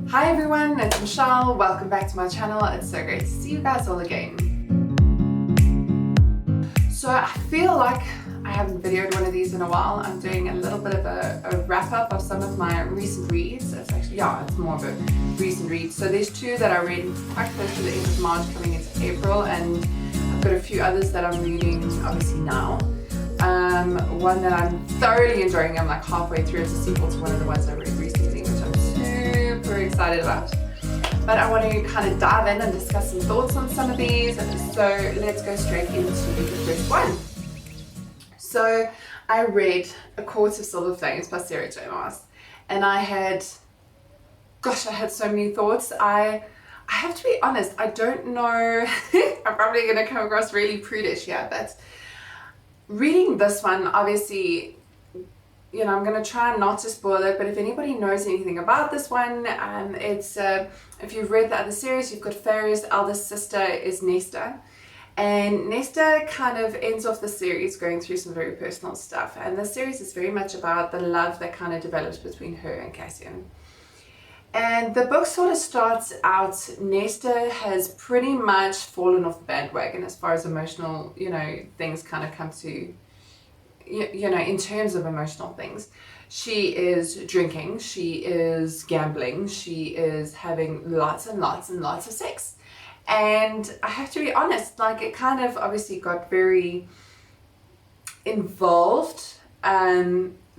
Hi everyone, it's Michelle. Welcome back to my channel. It's so great to see you guys all again. So I feel like I haven't videoed one of these in a while. I'm doing a little bit of a wrap up of some of my recent reads. It's actually, it's more of a recent read. So there's two that I read quite close to the end of March coming into April, and I've got a few others that I'm reading obviously now. One that I'm thoroughly enjoying, I'm like halfway through. It's a sequel to one of the ones I read recently, which I'm super excited about. But I want to kind of dive in and discuss some thoughts on some of these. So let's go straight into the first one. So I read A Court of Silver Flames by Sarah J. Maas, and I had so many thoughts. I have to be honest, I don't know, I'm probably going to come across really prudish here, but reading this one, obviously, I'm going to try not to spoil it, but if anybody knows anything about this one, it's, if you've read the other series, you've got Feyre's eldest sister is Nesta, and Nesta kind of ends off the series going through some very personal stuff, and the series is very much about the love that kind of develops between her and Cassian. And the book sort of starts out, Nesta has pretty much fallen off the bandwagon as far as emotional, things kind of come to, in terms of emotional things. She is drinking, she is gambling, she is having lots and lots and lots of sex. And I have to be honest, like it kind of obviously got very involved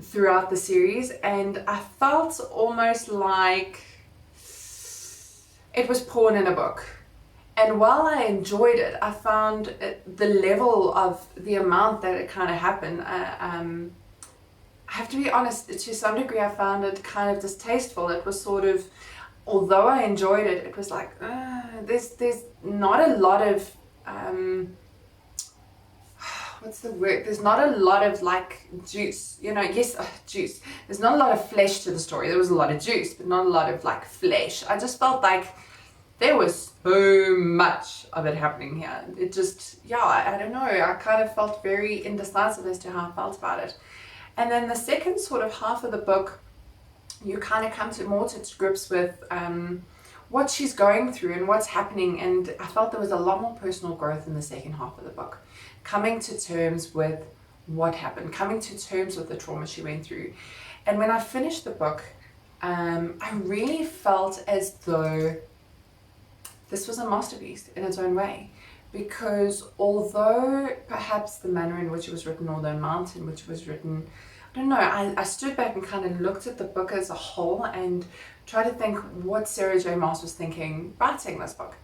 throughout the series, and I felt almost like it was porn in a book. And while I enjoyed it, I found the level of the amount that it kind of happened, I have to be honest, to some degree I found it kind of distasteful. It was sort of, although I enjoyed it, it was like, there's not a lot of, what's the word? There's not a lot of like juice, juice. There's not a lot of flesh to the story. There was a lot of juice, but not a lot of like flesh. I just felt like there was so much of it happening here. It just, I don't know. I kind of felt very indecisive as to how I felt about it. And then the second sort of half of the book, you kind of come to grips with what she's going through and what's happening. And I felt there was a lot more personal growth in the second half of the book. Coming to terms with what happened, coming to terms with the trauma she went through. And when I finished the book, I really felt as though this was a masterpiece in its own way. Because although perhaps the manner in which it was written, or the amount in which it was written, I don't know, I stood back and kind of looked at the book as a whole and tried to think what Sarah J. Maas was thinking writing this book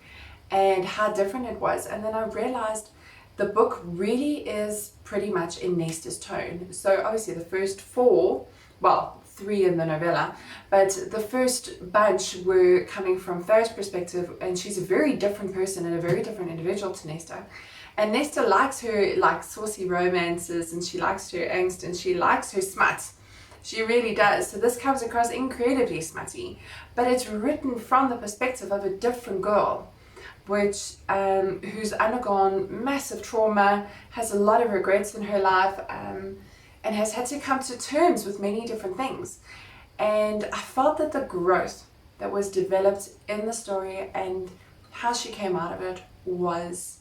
and how different it was. And then I realized the book really is pretty much in Nesta's tone. So obviously the first three in the novella, but the first bunch were coming from Feyre's perspective, and she's a very different person and a very different individual to Nesta. And Nesta likes her like saucy romances, and she likes her angst, and she likes her smut. She really does. So this comes across incredibly smutty, but it's written from the perspective of a different girl, which who's undergone massive trauma, has a lot of regrets in her life, and has had to come to terms with many different things. And I felt that the growth that was developed in the story and how she came out of it was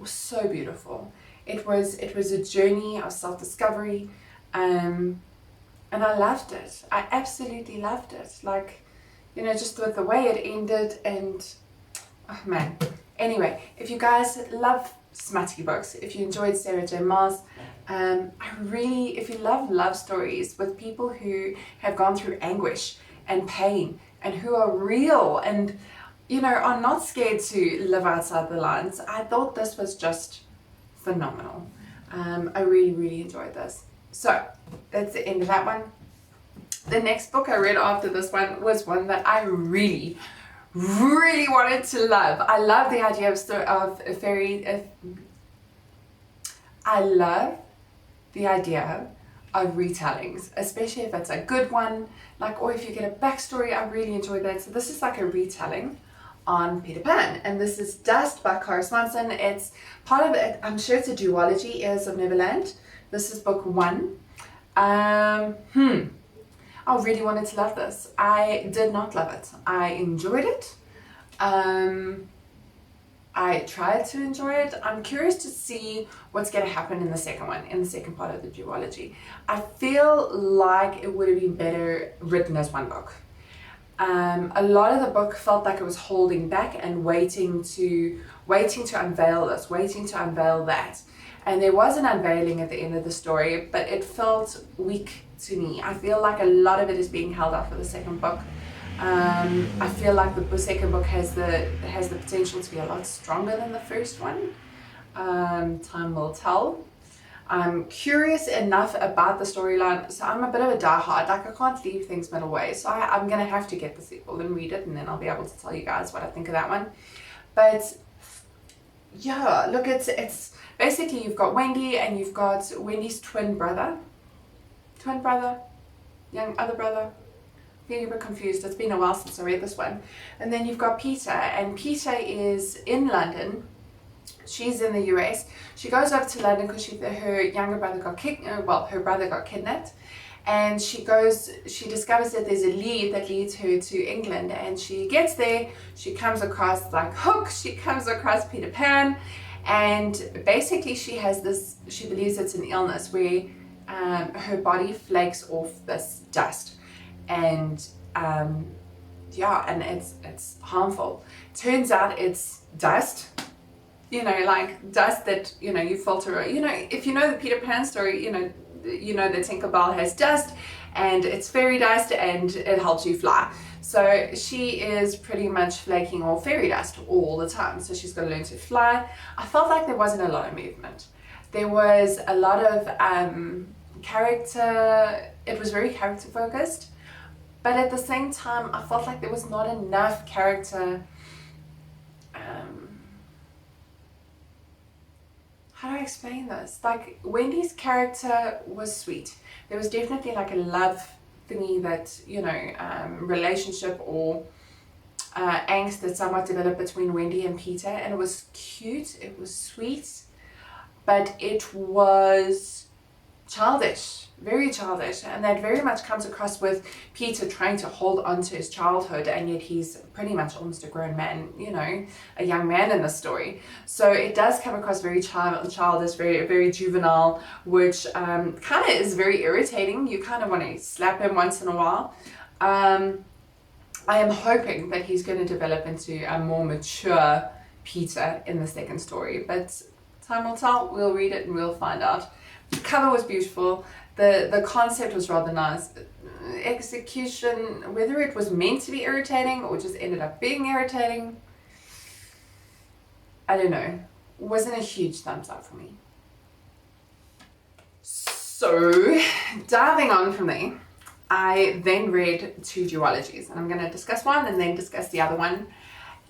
so beautiful. It was a journey of self-discovery, and I loved it. I absolutely loved it. Like, just with the way it ended, and oh man. Anyway, if you guys love smutty books, if you enjoyed Sarah J. Maas, if you love stories with people who have gone through anguish and pain and who are real and, are not scared to live outside the lines, I thought this was just phenomenal. I really, really enjoyed this. So that's the end of that one. The next book I read after this one was one that I really wanted to love. I love the idea of a fairy. I love the idea of retellings, especially if it's a good one, or if you get a backstory. I really enjoy that. So this is like a retelling on Peter Pan, and this is Dust by Cara Swanson. It's part of it. I'm sure it's a duology, Heirs of Neverland. This is book 1. I really wanted to love this. I did not love it. I enjoyed it. I tried to enjoy it. I'm curious to see what's going to happen in the second one, in the second part of the duology. I feel like it would have been better written as one book. A lot of the book felt like it was holding back and waiting to unveil this, waiting to unveil that. And there was an unveiling at the end of the story, but it felt weak to me. I feel like a lot of it is being held up for the second book. I feel like the second book has the potential to be a lot stronger than the first one. Time will tell. I'm curious enough about the storyline, so I'm a bit of a diehard. Like, I can't leave things middle way, so I'm gonna have to get the sequel and read it, and then I'll be able to tell you guys what I think of that one. But yeah, look, it's basically you've got Wendy and you've got Wendy's twin brother, young other brother. Getting a bit confused. It's been a while since I read this one. And then you've got Peter, and Peter is in London. She's in the US. She goes over to London because her younger brother her brother got kidnapped, and she discovers that there's a lead that leads her to England, and she gets there. She comes across she comes across Peter Pan, and basically she believes it's an illness where her body flakes off this dust. And and it's harmful. Turns out it's dust, like dust that you filter. If you know the Peter Pan story, you know that Tinkerbell has dust, and it's fairy dust, and it helps you fly. So she is pretty much flaking off fairy dust all the time. So she's got to learn to fly. I felt like there wasn't a lot of movement. There was a lot of character. It was very character focused. But at the same time, I felt like there was not enough character. How do I explain this? Like, Wendy's character was sweet. There was definitely like a love thingy that, relationship or angst that somewhat developed between Wendy and Peter. And it was cute. It was sweet. But it was childish. Very childish, and that very much comes across with Peter trying to hold on to his childhood, and yet he's pretty much almost a grown man, a young man in the story. So it does come across very childish, very, very juvenile, which kind of is very irritating. You kind of want to slap him once in a while. I am hoping that he's going to develop into a more mature Peter in the second story, but time will tell. We'll read it and we'll find out. The cover was beautiful. The concept was rather nice. Execution, whether it was meant to be irritating or just ended up being irritating, I don't know. Wasn't a huge thumbs up for me. So, diving on from there, I then read 2 duologies, and I'm going to discuss one and then discuss the other one.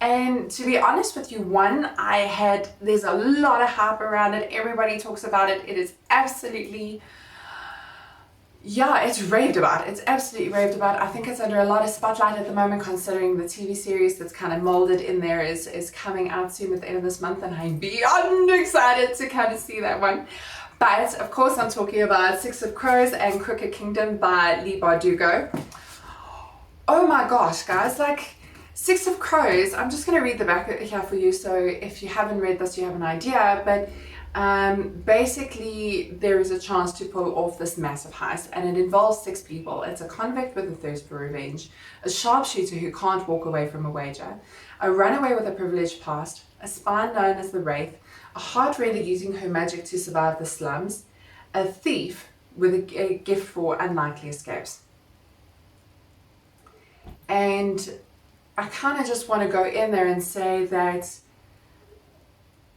And to be honest with you, there's a lot of hype around it. Everybody talks about it. It is absolutely, it's raved about. It's absolutely raved about. I think it's under a lot of spotlight at the moment, considering the TV series that's kind of molded in there is coming out soon at the end of this month, and I'm beyond excited to kind of see that one. But of course, I'm talking about Six of Crows and Crooked Kingdom by Leigh Bardugo. Oh my gosh, guys, Six of Crows, I'm just going to read the back here for you, so if you haven't read this, you have an idea, but basically there is a chance to pull off this massive heist, and it involves 6 people. It's a convict with a thirst for revenge, a sharpshooter who can't walk away from a wager, a runaway with a privileged past, a spy known as the Wraith, a heartrender using her magic to survive the slums, a thief with a gift for unlikely escapes. And I kind of just want to go in there and say that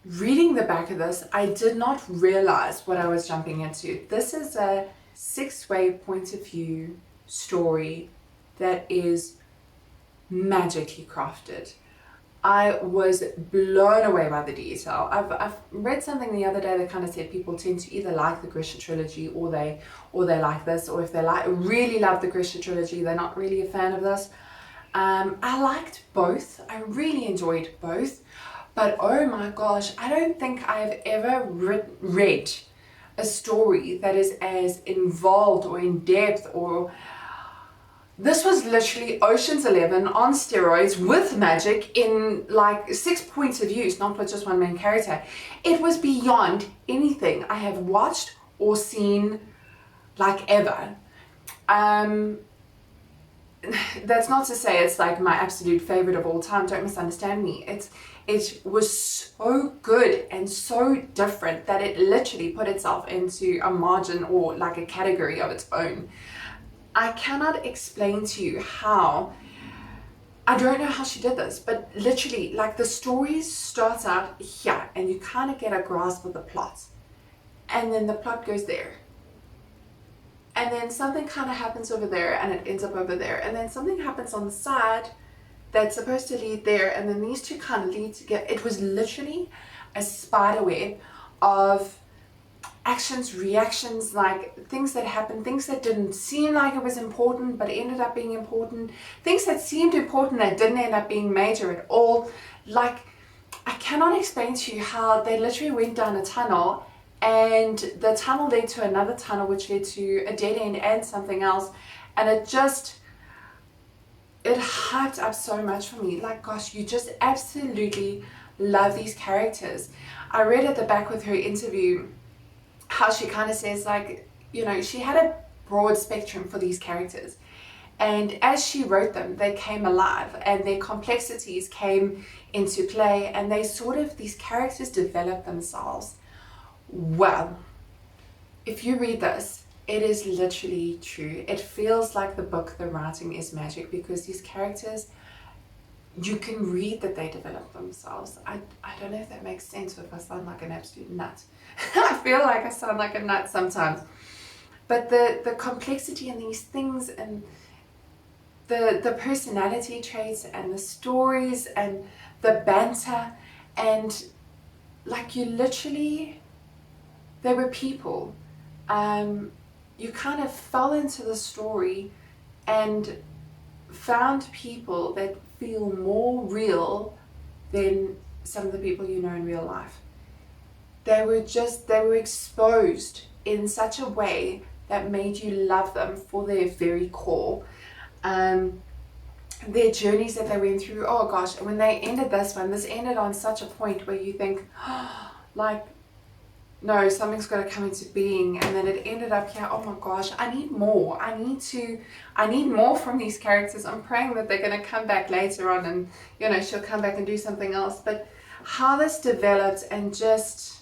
reading the back of this, I did not realize what I was jumping into. This is a 6-way point of view story that is magically crafted. I was blown away by the detail. I've read something the other day that kind of said people tend to either like the Grisha trilogy or they like this, or if they really love the Grisha trilogy, they're not really a fan of this. I liked both. I really enjoyed both, but oh my gosh, I don't think I've ever read a story that is as involved or in depth or This was literally Ocean's 11 on steroids with magic in like 6 points of view, not with just one main character. It was beyond anything I have watched or seen like ever. That's not to say it's like my absolute favorite of all time, don't misunderstand me. It was so good and so different that it literally put itself into a margin or like a category of its own. I cannot explain to you how, I don't know how she did this, but literally like the story starts out here and you kind of get a grasp of the plot, and then the plot goes there, and then something kind of happens over there and it ends up over there, and then something happens on the side that's supposed to lead there, and then these two kind of lead together. It was literally a spider web of actions, reactions, like things that happened, things that didn't seem like it was important but ended up being important, things that seemed important that didn't end up being major at all. Like, I cannot explain to you how they literally went down a tunnel, and the tunnel led to another tunnel which led to a dead end and something else, and it hyped up so much for me. Like, gosh, you just absolutely love these characters. I read at the back with her interview how she kind of says, like, you know, she had a broad spectrum for these characters, and as she wrote them, they came alive and their complexities came into play, and these characters developed themselves. Well, if you read this, it is literally true. It feels like the book, the writing is magic, because these characters, you can read that they develop themselves. I don't know if that makes sense, or if I sound like an absolute nut. I feel like I sound like a nut sometimes. But the complexity in these things, and the personality traits and the stories and the banter, and like, you literally, they were people. You kind of fell into the story and found people that feel more real than some of the people you know in real life. They were exposed in such a way that made you love them for their very core. Their journeys that they went through, oh gosh, when they ended this ended on such a point where you think, oh, like, no, something's got to come into being, and then it ended up here. Oh my gosh, I need more. I need more from these characters. I'm praying that they're going to come back later on, and, you know, she'll come back and do something else. But how this developed, and just,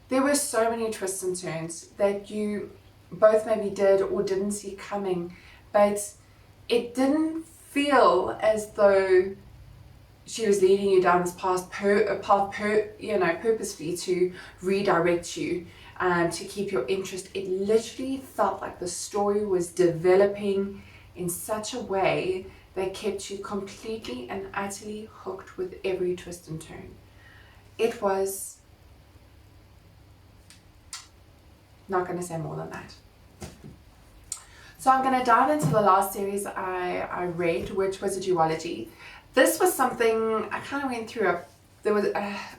there were so many twists and turns that you both maybe did or didn't see coming, but it didn't feel as though she was leading you down this path, purposefully to redirect you, to keep your interest. It literally felt like the story was developing in such a way that kept you completely and utterly hooked with every twist and turn. It was, not going to say more than that. So I'm going to dive into the last series I read, which was a duology. This was something I kind of went through. There was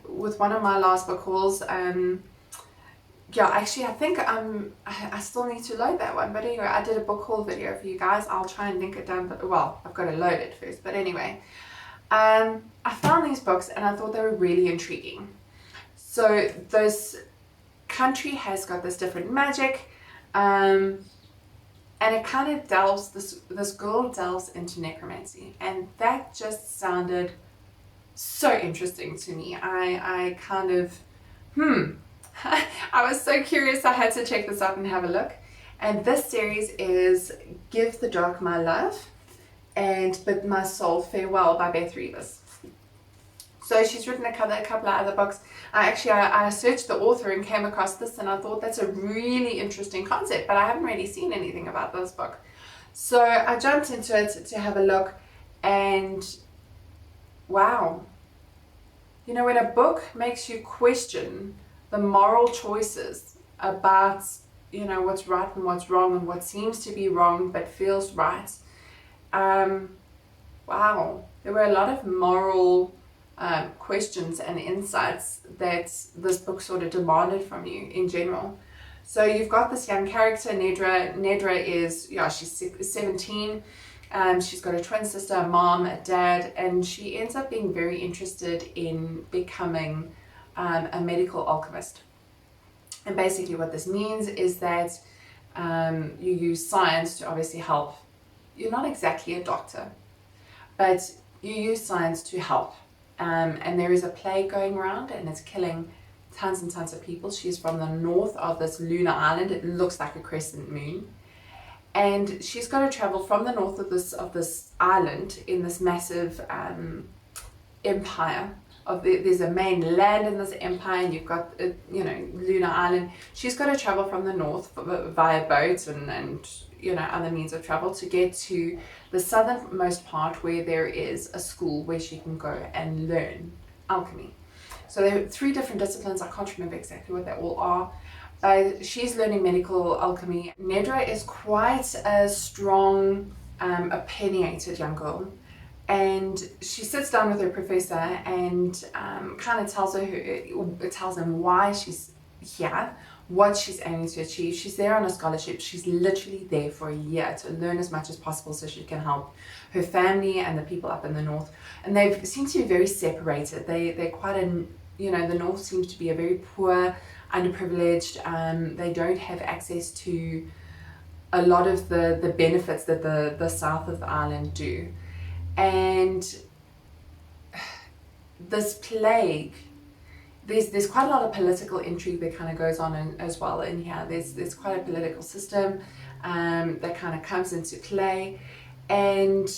with one of my last book hauls. Yeah, actually, I think I still need to load that one. But anyway, I did a book haul video for you guys. I'll try and link it down. But well, I've got to load it first. But anyway, I found these books and I thought they were really intriguing. So this country has got this different magic, and it kind of delves, this girl delves into necromancy, and that just sounded so interesting to me. I kind of, I was so curious, I had to check this out and have a look. And this series is Give the Dark My Love and Bid My Soul Farewell by Beth Revis. So she's written a couple of other books. I searched the author and came across this, and I thought that's a really interesting concept, but I haven't really seen anything about this book. So I jumped into it to have a look, and wow. You know, when a book makes you question the moral choices about, you know, what's right and what's wrong, and what seems to be wrong but feels right, wow, there were a lot of moral questions and insights that this book sort of demanded from you in general. So you've got this young character, Nedra. Nedra is, yeah, she's 17. She's got a twin sister, a mom, a dad, and she ends up being very interested in becoming a medical alchemist. And basically what this means is that you use science to obviously help. You're not exactly a doctor, but you use science to help. And there is a plague going around and it's killing tons and tons of people. She's from the north of this lunar island. It looks like a crescent moon. And she's got to travel from the north of this island in this massive empire. There's a main land in this empire, and you've got lunar island. She's got to travel from the north via boats and other means of travel to get to the southernmost part where there is a school where she can go and learn alchemy. So there are 3 different disciplines. I can't remember exactly what they all are. She's learning medical alchemy. Nedra is quite a strong, opinionated young girl. And she sits down with her professor and kind of tells him why she's here, what she's aiming to achieve. She's there on a scholarship. She's literally there for a year to learn as much as possible so she can help her family and the people up in the north. And they seem to be very separated. They're quite the north seems to be a very poor, underprivileged. They don't have access to a lot of the benefits that the south of the island do. And this plague, there's quite a lot of political intrigue that kind of goes on as well in here. There's quite a political system that kind of comes into play, and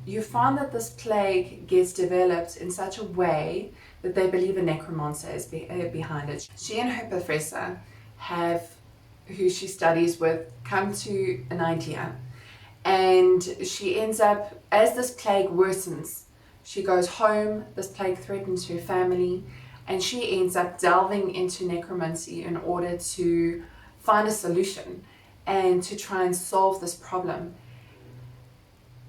you find that this plague gets developed in such a way that they believe a necromancer is behind it. She and her professor who she studies with, come to an idea. And she ends up, as this plague worsens, she goes home, this plague threatens her family, and she ends up delving into necromancy in order to find a solution and to try and solve this problem.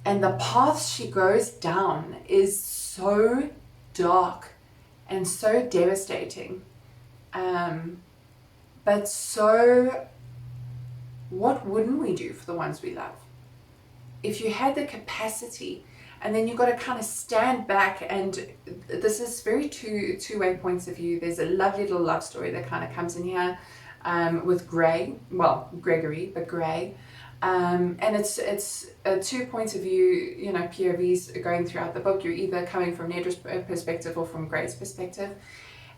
And the path she goes down is so dark and so devastating. But so, what wouldn't we do for the ones we love? If you had the capacity, and then you've got to kind of stand back, and this is very two-way points of view. There's a lovely little love story that kind of comes in here with Gregory, but Gray. And it's 2 points of view, POVs going throughout the book. You're either coming from Nedra's perspective or from Gray's perspective.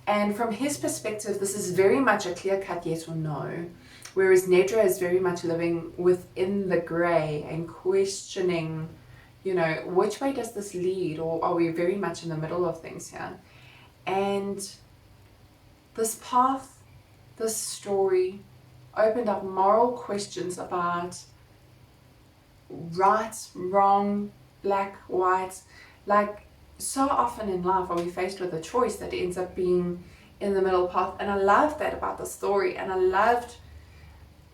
And from his perspective, this is very much a clear-cut yes or no. Whereas Nedra is very much living within the grey and questioning, which way does this lead? Or are we very much in the middle of things here? And this path, this story, opened up moral questions about right, wrong, black, white. Like, so often in life are we faced with a choice that ends up being in the middle path. And I loved that about the story. And I loved...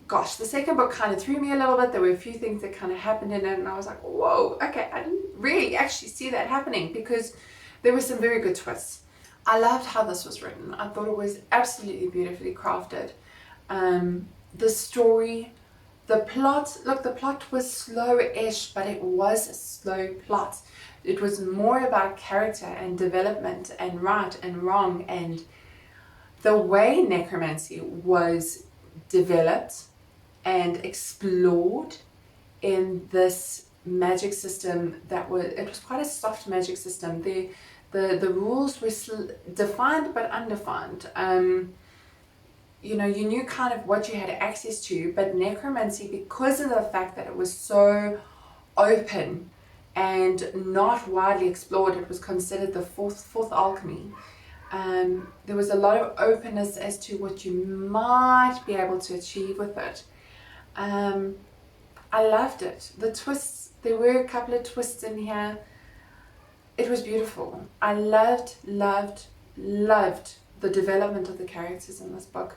Gosh, the second book kind of threw me a little bit. There were a few things that kind of happened in it, and I was like, whoa, okay, I didn't really actually see that happening, because there were some very good twists. I loved how this was written. I thought it was absolutely beautifully crafted. The story, the plot, look, the plot was slow-ish, but it was a slow plot. It was more about character and development and right and wrong, and the way necromancy was developed and explored in this magic system it was quite a soft magic system. The rules were defined but undefined. You knew kind of what you had access to, but necromancy, because of the fact that it was so open and not widely explored, it was considered the fourth alchemy. There was a lot of openness as to what you might be able to achieve with it. I loved it. The twists, there were a couple of twists in here. It was beautiful. I loved the development of the characters in this book.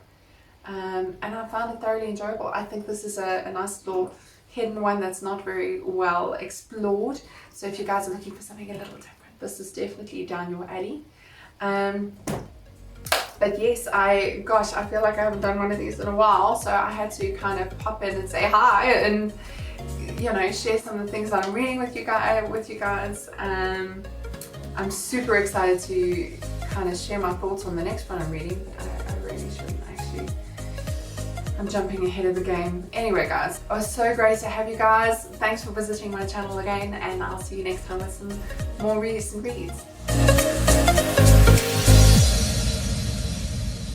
And I found it thoroughly enjoyable. I think this is a nice little hidden one that's not very well explored. So if you guys are looking for something a little different, this is definitely down your alley. But yes, gosh, I feel like I haven't done one of these in a while, so I had to kind of pop in and say hi and, you know, share some of the things that I'm reading with you guys. I'm super excited to kind of share my thoughts on the next one I'm reading. I really shouldn't actually. I'm jumping ahead of the game. Anyway guys, it was so great to have you guys. Thanks for visiting my channel again, and I'll see you next time with some more recent reads.